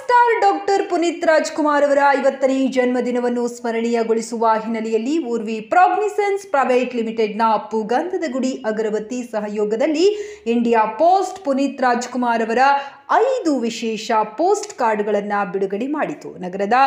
Star doctor Puneeth Rajkumar ಅವರ 50ನೇ ಜನ್ಮದಿನವನ್ನು ಸ್ಮರಣೀಯಗೊಳಿಸುವ ಹಿನ್ನೆಲೆಯಲ್ಲಿ ಊರ್ವಿ ಪ್ರಾಗ್ನಿಸೆನ್ಸ್ ಪ್ರೈವೇಟ್ ಲಿಮಿಟೆಡ್ನ ಅಪ್ಪು ಗಂಧದ ಗುಡಿ ಅಗರಬತ್ತಿ ಸಹಯೋಗದಲ್ಲಿ ಇಂಡಿಯಾ ಪೋಸ್ಟ್ ಪುನೀತ್ ರಾಜ್ಕುಮಾರ್ ಅವರ 5 ವಿಶೇಷ ಪೋಸ್ಟ್ ಕಾರ್ಡ್ಗಳನ್ನು ಬಿಡುಗಡೆ ಮಾಡಿತು. ನಗರದ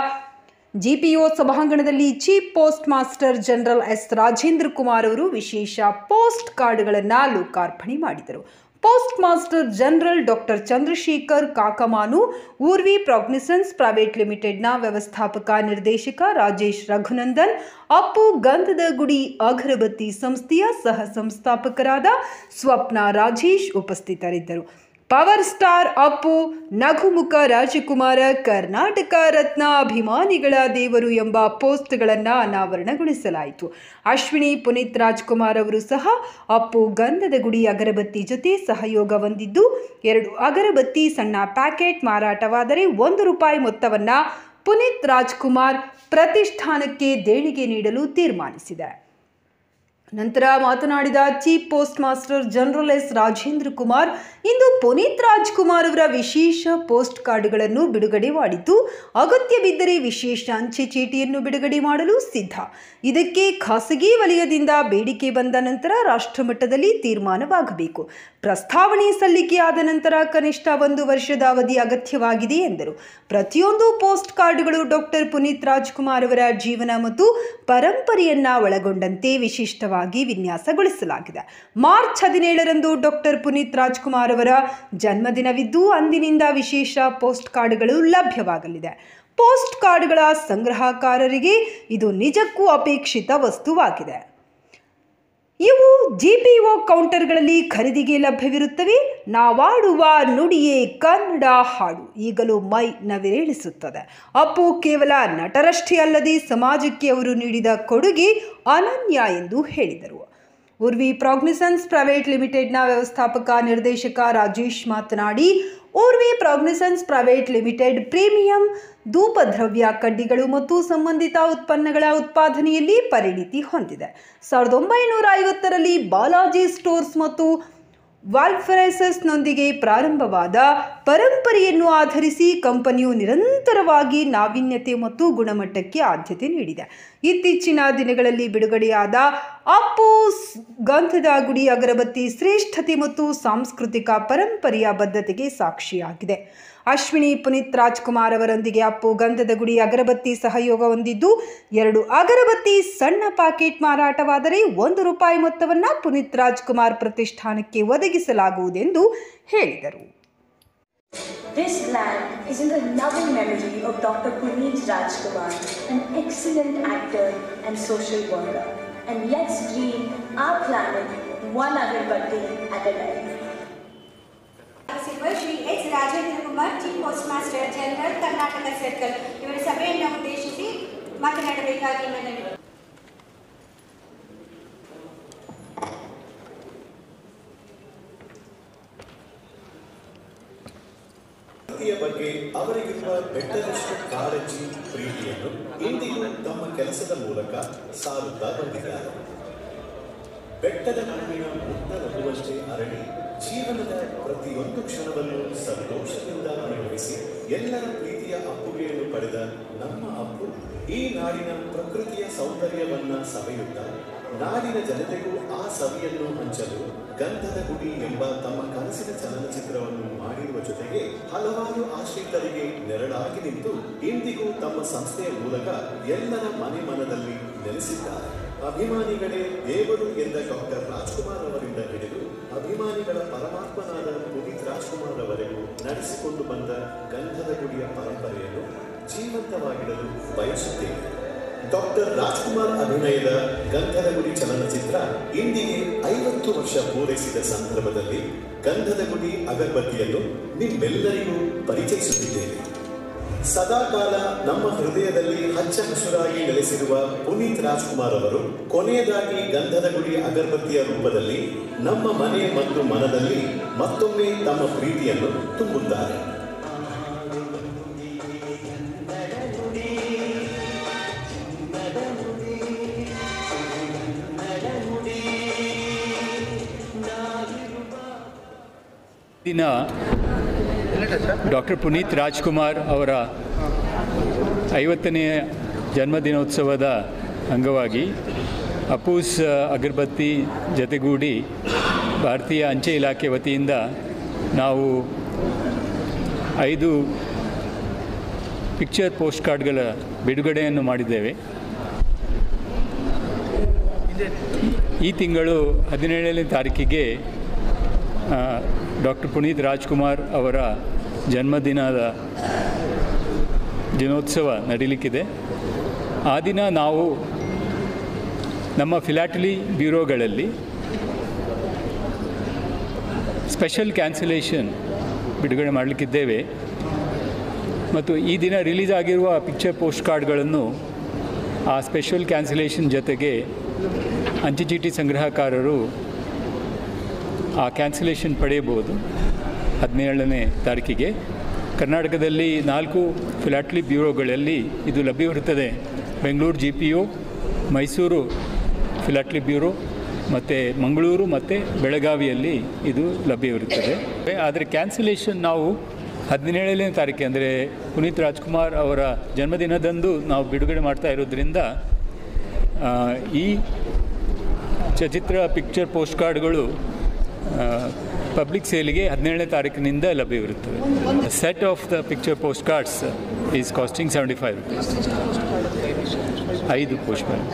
ಜಿಪಿಒ ಸಭಾಂಗಣದಲ್ಲಿ chief post master general S Rajendra Kumar ಅವರು ವಿಶೇಷ ಪೋಸ್ಟ್ ಕಾರ್ಡ್ಗಳನ್ನು ಲೋಕಾರ್ಪಣೆ ಮಾಡಿದರು. Post master general doctor Chandrashekar Kakamanu, Urvi Prognisense private ಲಿಮಿಟೆಡ್ನ ವ್ಯವಸ್ಥಾಪಕ ನಿರ್ದೇಶಕ ರಾಜೇಶ್ ರಘುನಂದನ್, ಅಪ್ಪು ಗಂಧದ ಗುಡಿ ಅಗರಬತ್ತಿ ಸಂಸ್ಥೆಯ ಸಹ ಸಂಸ್ಥಾಪಕರಾದ ಸ್ವಪ್ನ ರಾಜೇಶ್ ಉಪಸ್ಥಿತರಿದ್ದರು. ಪವರ್ ಸ್ಟಾರ್ ಅಪ್ಪು, ನಗುಮುಖ ರಾಜಕುಮಾರ, ಕರ್ನಾಟಕ ರತ್ನ, ಅಭಿಮಾನಿಗಳ ದೇವರು ಎಂಬ ಪೋಸ್ಟ್ಗಳನ್ನು ಅನಾವರಣಗೊಳಿಸಲಾಯಿತು. ಅಶ್ವಿನಿ ಪುನೀತ್ ರಾಜ್ಕುಮಾರ್ ಅವರು ಸಹ ಅಪ್ಪು ಗಂಧದ ಗುಡಿ ಅಗರಬತ್ತಿ ಜೊತೆ ಸಹಯೋಗ ಹೊಂದಿದ್ದು 2 ಅಗರಬತ್ತಿ ಸಣ್ಣ ಪ್ಯಾಕೆಟ್ ಮಾರಾಟವಾದರೆ ₹1 ಮೊತ್ತವನ್ನು ಪುನೀತ್ ರಾಜ್ಕುಮಾರ್ ಪ್ರತಿಷ್ಠಾನಕ್ಕೆ ದೇಣಿಗೆ ನೀಡಲು ತೀರ್ಮಾನಿಸಿದೆ. ನಂತರ ಮಾತನಾಡಿದ chief post master general S Rajendra Kumar, ಇಂದು ಪುನೀತ್ ರಾಜ್ಕುಮಾರ್ ಅವರ ವಿಶೇಷ ಪೋಸ್ಟ್ ಕಾರ್ಡ್ಗಳನ್ನು ಬಿಡುಗಡೆ ಮಾಡಿದ್ದು, ಅಗತ್ಯ ಬಿದ್ದರೆ ವಿಶೇಷ ಅಂಚೆ ಚೀಟಿಯನ್ನು ಬಿಡುಗಡೆ ಮಾಡಲು ಸಿದ್ಧ. ಇದಕ್ಕೆ ಖಾಸಗಿ ವಲಯದಿಂದ ಬೇಡಿಕೆ ಬಂದ ನಂತರ ರಾಷ್ಟ್ರಮಟ್ಟದಲ್ಲಿ ತೀರ್ಮಾನವಾಗಬೇಕು. ಪ್ರಸ್ತಾವನೆ ಸಲ್ಲಿಕೆಯಾದ ನಂತರ ಕನಿಷ್ಠ 1 ವರ್ಷದ ಅವಧಿ ಅಗತ್ಯವಾಗಿದೆ ಎಂದರು. ಪ್ರತಿಯೊಂದು ಪೋಸ್ಟ್ ಕಾರ್ಡ್ಗಳು ಡಾಕ್ಟರ್ ಪುನೀತ್ ರಾಜ್ಕುಮಾರ್ ಅವರ ಜೀವನ ಮತ್ತು ಪರಂಪರೆಯನ್ನ ಒಳಗೊಂಡಂತೆ ವಿಶಿಷ್ಟವಾಗಿ ವಿನ್ಯಾಸಗೊಳಿಸಲಾಗಿದೆ. ಮಾರ್ಚ್ 17ರಂದು ಡಾಕ್ಟರ್ ಪುನೀತ್ ರಾಜ್ಕುಮಾರ್ ಅವರ ಜನ್ಮದಿನವಿದ್ದು, ಅಂದಿನಿಂದ ವಿಶೇಷ ಪೋಸ್ಟ್ ಕಾರ್ಡ್ಗಳು ಲಭ್ಯವಾಗಲಿದೆ. ಪೋಸ್ಟ್ ಕಾರ್ಡ್ಗಳ ಸಂಗ್ರಹಕಾರರಿಗೆ ಇದು ನಿಜಕ್ಕೂ ಅಪೇಕ್ಷಿತ ವಸ್ತುವಾಗಿದೆ. ಇವು ಜಿಪಿಒ ಕೌಂಟರ್ಗಳಲ್ಲಿ ಖರೀದಿಗೆ ಲಭ್ಯವಿರುತ್ತವೆ. ನಾವಾಡುವ ನುಡಿಯೇ ಕನ್ನಡ ಹಾಡು ಈಗಲೂ ಮೈ ನವಿರೇಳಿಸುತ್ತದೆ. ಅಪ್ಪು ಕೇವಲ ನಟರಷ್ಟೇ ಅಲ್ಲದೆ ಸಮಾಜಕ್ಕೆ ಅವರು ನೀಡಿದ ಕೊಡುಗೆ ಅನನ್ಯ ಎಂದು ಹೇಳಿದರು. ಊರ್ವಿ ಪ್ರಾಗ್ನಿಸೆನ್ಸ್ ಪ್ರೈವೇಟ್ ಲಿಮಿಟೆಡ್ನ ವ್ಯವಸ್ಥಾಪಕ ನಿರ್ದೇಶಕ ರಾಜೇಶ್ ಮಾತನಾಡಿ, Urvi Prognisense private limited premium ಧೂಪದ್ರವ್ಯ ಕಡ್ಡಿಗಳು ಮತ್ತು ಸಂಬಂಧಿತ ಉತ್ಪನ್ನಗಳ ಉತ್ಪಾದನೆಯಲ್ಲಿ ಪರಿಣಿತಿ ಹೊಂದಿದೆ. 1950ರಲ್ಲಿ ಬಾಲಾಜಿ ಸ್ಟೋರ್ಸ್ ಮತ್ತು ವಾಲ್ಫ್ರೆಸಸ್ನೊಂದಿಗೆ ಪ್ರಾರಂಭವಾದ ಪರಂಪರೆಯನ್ನು ಆಧರಿಸಿ ಕಂಪನಿಯು ನಿರಂತರವಾಗಿ ನಾವೀನ್ಯತೆ ಮತ್ತು ಗುಣಮಟ್ಟಕ್ಕೆ ಆದ್ಯತೆ ನೀಡಿದೆ. ಇತ್ತೀಚಿನ ದಿನಗಳಲ್ಲಿ ಬಿಡುಗಡೆಯಾದ ಅಪ್ಪು ಗಂಧದ ಗುಡಿ ಅಗರಬತ್ತಿ ಶ್ರೇಷ್ಠತೆ ಮತ್ತು ಸಾಂಸ್ಕೃತಿಕ ಪರಂಪರೆಯ ಬದ್ಧತೆಗೆ ಸಾಕ್ಷಿಯಾಗಿದೆ. ಅಶ್ವಿನಿ ಪುನೀತ್ ರಾಜ್ಕುಮಾರ್ ಅವರೊಂದಿಗೆ ಅಪ್ಪು ಗಂಧದ ಗುಡಿ ಅಗರಬತ್ತಿ ಸಹಯೋಗ ಹೊಂದಿದ್ದು, 2 ಅಗರಬತ್ತಿ ಸಣ್ಣ ಪ್ಯಾಕೆಟ್ ಮಾರಾಟವಾದರೆ ₹1 ಮೊತ್ತವನ್ನು ಪುನೀತ್ ರಾಜ್ಕುಮಾರ್ ಪ್ರತಿಷ್ಠಾನಕ್ಕೆ ಒದಗಿಸಲಾಗುವುದೆಂದು ಹೇಳಿದರು. This land is in the loving memory of Dr. Puneet Rajkumar, an excellent actor and social worker. And let's green our planet one agarbatti at a time. Shri S Rajendra Kumar, chief post master general, Karnataka circle ಇವರ ಸಭೆಯನ್ನು ಉದ್ದೇಶಿಸಿ ಮಾತನಾಡಬೇಕಾಗಿ ಮನವಿ. ಬಗ್ಗೆ ಅವರಿಗಿರುವ ಬೆಟ್ಟದಷ್ಟು ಕಾಳಜಿ, ಪ್ರೀತಿಯನ್ನು ಇಂದಿಗೂ ತಮ್ಮ ಕೆಲಸದ ಮೂಲಕ ಸಾರುತ್ತಾ ಬಂದಿದ್ದಾರೆ. ಬೆಟ್ಟದ ನಡುವಿನ ಮುಕ್ತ ನಗುವಷ್ಟೇ ಅರಳಿ ಜೀವನದ ಪ್ರತಿಯೊಂದು ಕ್ಷಣವನ್ನು ಸಂತೋಷದಿಂದ ಅನುಭವಿಸಿ ಎಲ್ಲರ ಪ್ರೀತಿಯ ಅಪ್ಪುಗೆಯನ್ನು ಪಡೆದ ನಮ್ಮ ಅಪ್ಪು ಈ ನಾಡಿನ ಪ್ರಕೃತಿಯ ಸೌಂದರ್ಯವನ್ನ ಸವಿಯುತ್ತ ನಾಡಿನ ಜನತೆಗೂ ಆ ಸವಿಯನ್ನು ಹಂಚಲು ಗಂಧದ ಗುಡಿ ಎಂಬ ತಮ್ಮ ಕನಸಿನ ಚಲನಚಿತ್ರವನ್ನು ಮಾಡಿರುವ ಜೊತೆಗೆ ಹಲವಾರು ಆಶ್ರಿತರಿಗೆ ನೆರಳಾಗಿ ನಿಂತು ಇಂದಿಗೂ ತಮ್ಮ ಸಂಸ್ಥೆಯ ಮೂಲಕ ಎಲ್ಲರ ಮನೆ ಮನದಲ್ಲಿ ನೆಲೆಸಿದ್ದಾರೆ. ಅಭಿಮಾನಿಗಳೇ ದೇವರು ಎಂದ ಡಾಕ್ಟರ್ ರಾಜ್ಕುಮಾರ್ ಅವರಿಂದ ಹಿಡಿದು ಅಭಿಮಾನಿಗಳ ಪರಮಾತ್ಮನಾದ ಪುನೀತ್ ರಾಜ್ಕುಮಾರ್ ಅವರೆಗೂ ನಡೆಸಿಕೊಂಡು ಬಂದ ಗಂಧದ ಗುಡಿಯ ಪರಂಪರೆಯನ್ನು ಜೀವಂತವಾಗಿಡಲು ಬಯಸುತ್ತೇವೆ. ಡಾಕ್ಟರ್ ರಾಜ್ಕುಮಾರ್ ಅಭಿನಯದ ಗಂಧದ ಗುಡಿ ಚಲನಚಿತ್ರ ಇಂದಿಗೆ 50 ವರ್ಷ ಪೂರೈಸಿದ ಸಂದರ್ಭದಲ್ಲಿ ಗಂಧದ ಗುಡಿ ಅಗರಬತ್ತಿಯನ್ನು ನಿಮ್ಮೆಲ್ಲರಿಗೂ ಪರಿಚಯಿಸುತ್ತಿದ್ದೇವೆ. ಸದಾಕಾಲ ನಮ್ಮ ಹೃದಯದಲ್ಲಿ ಹಚ್ಚ ಹಸುರಾಗಿ ನೆಲೆಸಿರುವ ಪುನೀತ್ ರಾಜ್ಕುಮಾರ್ ಅವರು ಕೊನೆಯದಾಗಿ ಗಂಧದ ಗುಡಿ ಅಗರಬತ್ತಿಯ ರೂಪದಲ್ಲಿ ನಮ್ಮ ಮನೆ ಮತ್ತು ಮನದಲ್ಲಿ ಮತ್ತೊಮ್ಮೆ ತಮ್ಮ ಪ್ರೀತಿಯನ್ನು ತುಂಬುತ್ತಾರೆ. ದಿನ ಡಾಕ್ಟರ್ ಪುನೀತ್ ರಾಜ್ಕುಮಾರ್ ಅವರ 50ನೇ ಜನ್ಮದಿನೋತ್ಸವದ ಅಂಗವಾಗಿ ಅಪ್ಪೂಸ್ ಅಗರಬತ್ತಿ ಜತೆಗೂಡಿ ಭಾರತೀಯ ಅಂಚೆ ಇಲಾಖೆ ವತಿಯಿಂದ ನಾವು 5 ಪಿಕ್ಚರ್ ಪೋಸ್ಟ್ ಕಾರ್ಡ್ಗಳ ಬಿಡುಗಡೆಯನ್ನು ಮಾಡಿದ್ದೇವೆ. ಈ ತಿಂಗಳು 17ನೇ ತಾರೀಕಿಗೆ ಡಾಕ್ಟರ್ ಪುನೀತ್ ರಾಜ್ಕುಮಾರ್ ಅವರ ದಿನೋತ್ಸವ ನಡೀಲಿಕ್ಕಿದೆ. ಆ ದಿನ ನಾವು ನಮ್ಮ ಫಿಲಾಟಲಿ ಬ್ಯೂರೋಗಳಲ್ಲಿ ಸ್ಪೆಷಲ್ ಕ್ಯಾನ್ಸಲೇಷನ್ ಬಿಡುಗಡೆ ಮಾಡಲಿಕ್ಕಿದ್ದೇವೆ ಮತ್ತು ಈ ದಿನ ರಿಲೀಸ್ ಆಗಿರುವ ಪಿಕ್ಚರ್ ಪೋಸ್ಟ್ ಕಾರ್ಡ್ಗಳನ್ನು ಆ ಸ್ಪೆಷಲ್ ಕ್ಯಾನ್ಸಲೇಷನ್ ಜೊತೆಗೆ ಅಂಚೆ ಚೀಟಿ ಸಂಗ್ರಹಕಾರರು ಆ ಕ್ಯಾನ್ಸಲೇಷನ್ ಪಡೆಯಬಹುದು. 17ನೇ ತಾರೀಕಿಗೆ ಕರ್ನಾಟಕದಲ್ಲಿ 4 ಫಿಲಾಟಲಿ ಬ್ಯೂರೋಗಳಲ್ಲಿ ಇದು ಲಭ್ಯವಿರುತ್ತದೆ. Bengaluru GPO, Mysuru philately bureau ಮತ್ತು ಮಂಗಳೂರು ಮತ್ತು ಬೆಳಗಾವಿಯಲ್ಲಿ ಇದು ಲಭ್ಯವಿರುತ್ತದೆ. ಆದರೆ ಕ್ಯಾನ್ಸಲೇಷನ್ ನಾವು 17ನೇ ತಾರೀಕು ಅಂದರೆ ಪುನೀತ್ ರಾಜ್ಕುಮಾರ್ ಅವರ ಜನ್ಮದಿನದಂದು ನಾವು ಬಿಡುಗಡೆ ಮಾಡ್ತಾ ಇರೋದ್ರಿಂದ ಈ ಚಲನಚಿತ್ರ ಪಿಕ್ಚರ್ ಪೋಸ್ಟ್ ಕಾರ್ಡ್ಗಳು ಪಬ್ಲಿಕ್ ಸೇಲಿಗೆ 17ನೇ ತಾರೀಕಿನಿಂದ ಲಭ್ಯವಿರುತ್ತವೆ. Set of the picture post cards is costing 75 rupees. 5 post card.